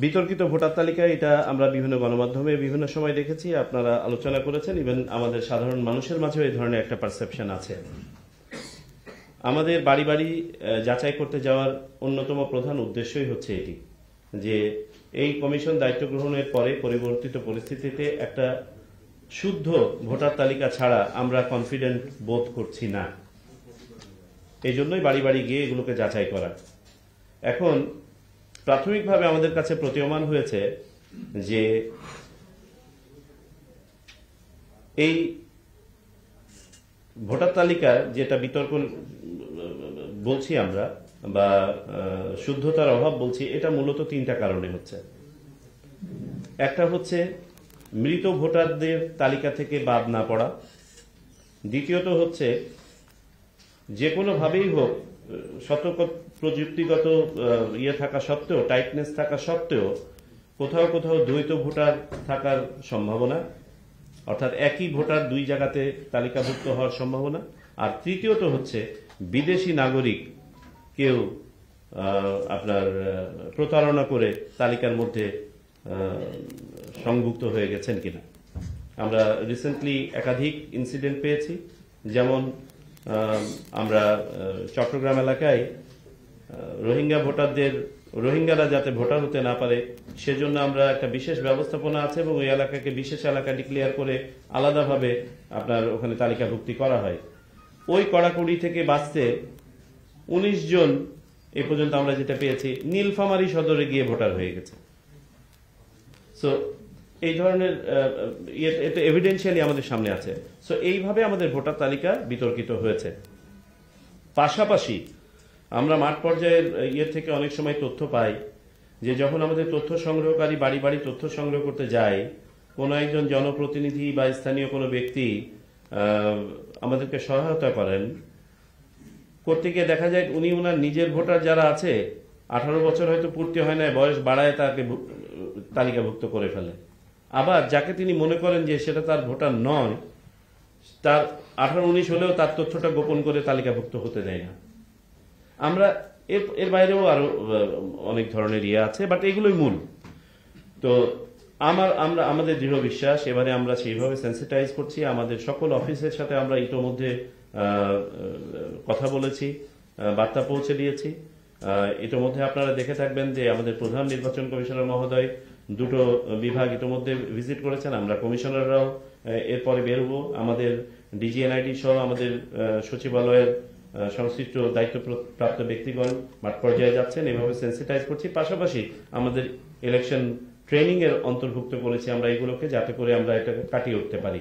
বিতর্কিত ভোটার তালিকা এটা আমরা বিভিন্ন গণমাধ্যমে বিভিন্ন সময় দেখেছি, আপনারা আলোচনা করেছেন, ইভেন আমাদের সাধারণ মানুষের মাঝেও এই ধরনের একটা পারসেপশন আছে। আমাদের বাড়ি বাড়ি যাচাই করতে যাওয়ার অন্যতম প্রধান উদ্দেশ্যই হচ্ছে এটি, যে এই কমিশন দায়িত্ব গ্রহণের পরে পরিবর্তিত পরিস্থিতিতে একটা শুদ্ধ ভোটার তালিকা ছাড়া আমরা কনফিডেন্ট বোধ করছি না। এই জন্যই বাড়ি বাড়ি গিয়ে এগুলোকে যাচাই করা। এখন প্রাথমিকভাবে আমাদের কাছে প্রতীয়মান হয়েছে যে এই ভোটার তালিকা যেটা বিতর্ক বলছি আমরা বা শুদ্ধতার অভাব বলছি, এটা মূলত তিনটা কারণে হচ্ছে। একটা হচ্ছে মৃত ভোটারদের তালিকা থেকে বাদ না পড়া। দ্বিতীয়ত হচ্ছে যে কোনোভাবেই হোক সতর্ক প্রযুক্তিগত থাকা সত্ত্বেও, টাইটনেস থাকা সত্ত্বেও কোথাও কোথাও দ্বৈত ভোটার থাকার সম্ভাবনা, অর্থাৎ একই ভোটার দুই জায়গাতে তালিকাভুক্ত হওয়ার সম্ভাবনা। আর তৃতীয়ত হচ্ছে বিদেশি নাগরিক কেউ আপনার প্রতারণা করে তালিকার মধ্যে সংযুক্ত হয়ে গেছেন কিনা। আমরা রিসেন্টলি একাধিক ইনসিডেন্ট পেয়েছি, যেমন আমরা চট্টগ্রাম এলাকায় রোহিঙ্গারা যাতে ভোটার হতে না পারে সেজন্য আমরা একটা বিশেষ ব্যবস্থাপনা আছে এবং ওই এলাকাকে বিশেষ এলাকা ডিক্লেয়ার করে আলাদাভাবে আপনার ওখানে তালিকাভুক্তি করা হয়। ওই কড়াকড়ি থেকে বাঁচতে 19 জন এ পর্যন্ত আমরা যেটা পেয়েছি নীলফামারী সদরে গিয়ে ভোটার হয়ে গেছে। সো এই ধরনের এটা এভিডেন্সিয়ালি আমাদের সামনে আছে। সো এইভাবে আমাদের ভোটার তালিকা বিতর্কিত হয়েছে। পাশাপাশি আমরা মাঠ পর্যায়ের থেকে অনেক সময় তথ্য পাই যে যখন আমাদের তথ্য সংগ্রহকারী বাড়ি বাড়ি তথ্য সংগ্রহ করতে যায়, কোনো একজন জনপ্রতিনিধি বা স্থানীয় কোনো ব্যক্তি আমাদেরকে সহায়তা করেন, করতে গিয়ে দেখা যায় উনি ওনার নিজের ভোটার যারা আছে 18 বছর হয়তো পূর্তি হয় না, বয়স বাড়ায় তাকে তালিকাভুক্ত করে ফেলে। আবার যাকে তিনি মনে করেন যে সেটা তার ভোটার নয়, তার 18-19 হলেও তার তথ্যটা গোপন করে তালিকাভুক্ত হতে দেয় না। আমরা এর বাইরেও আরো অনেক ধরনের আছে, বাট এগুলোই মূল। তো আমাদের দৃঢ় বিশ্বাস এবারে আমরা সেইভাবে সেন্সিটাইজ করছি। আমাদের সকল অফিসের সাথে আমরা ইতোমধ্যে কথা বলেছি, বার্তা পৌঁছে দিয়েছি। ইতোমধ্যে আপনারা দেখে থাকবেন যে আমাদের প্রধান নির্বাচন কমিশনার মহোদয় দুটো বিভাগ ইতোমধ্যে ভিজিট করেছেন। আমরা কমিশনাররাও এরপরে বেরোবো। আমাদের ডিজিএনআইডি সহ আমাদের সচিবালয়ের সংশ্লিষ্ট দায়িত্বপ্রাপ্ত ব্যক্তিগণ মাঠ পর্যায়ে যাচ্ছেন, এভাবে সেন্সিটাইজ করছি। পাশাপাশি আমাদের ইলেকশন ট্রেনিং এর অন্তর্ভুক্ত করেছি আমরা এগুলোকে, যাতে করে আমরা এটাকে কাটিয়ে উঠতে পারি।